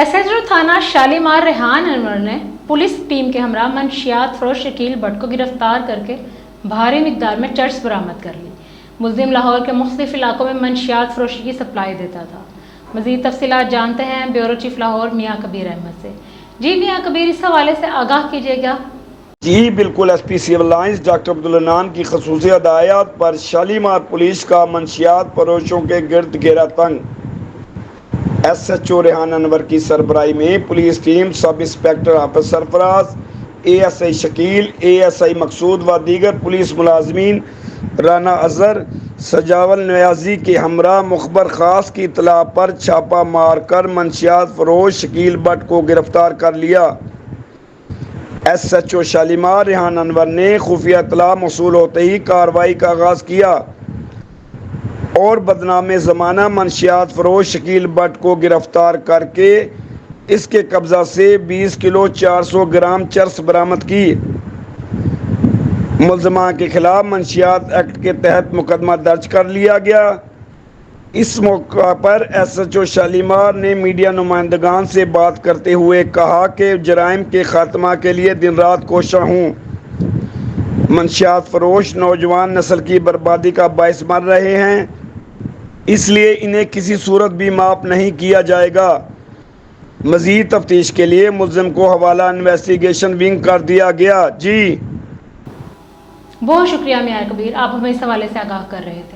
SHO थाना शालीमार रेहान अनवर ने police team के हमरा मंशियात फरोश शकील भट्ट को गिरफ्तार करके भारी मिकदार में चर्स बरामद कर ली। मुलजिम लाहौर के मुख्तलिफ इलाकों में मंशियात फरोशी की सप्लाई देता था। मज़ीद तफसीलात जानते हैं ब्यूरो चीफ लाहौर मियाँ कबीर अहमद से। जी मियाँ कबीर, इस हवाले से आगाह कीजिएगा। जी बिल्कुल, SP Civil Lines doctor Abdul Hannan की खसूसी हदायत पर शालीमार पुलिस का मंशियात फरोशों के गिर्द घेरा तंग। SHO रेहान अनवर की सरबराही में पुलिस टीम सब इंस्पेक्टर हाफिज सरफराज, ASI शकील, ASI मकसूद व दीगर पुलिस मुलाजमीन राना अजहर, सजावल न्याजी के हमरा मुखबर खास की इतला पर छापा मार कर मंशियात फरोश शकील भट्ट को गिरफ्तार कर लिया। SHO शालीमार रेहान अनवर ने खुफिया इतला मौसूल होते ही कार्रवाई का आगाज़ किया और बदनाम ज़माना मंशियात फरोश शकील भट्ट को गिरफ्तार करके इसके कब्ज़ा से 20 किलो 400 ग्राम चर्स बरामद की। मुलज़मा के खिलाफ मंशियात एक्ट के तहत मुकदमा दर्ज कर लिया गया। इस मौका पर SHO शालीमार ने मीडिया नुमाइंदगान से बात करते हुए कहा कि जराइम के खात्मा के लिए दिन रात कोशा हूँ। मंशियात फरोश नौजवान नस्ल की बर्बादी का बाइस बन रहे हैं, इसलिए इन्हें किसी सूरत भी माफ़ नहीं किया जाएगा। मज़ीद तफ्तीश के लिए मुलज़िम को हवाला इन्वेस्टिगेशन विंग कर दिया गया। जी बहुत शुक्रिया मियाँ कबीर, आप हमें इस हवाले से आगाह कर रहे थे।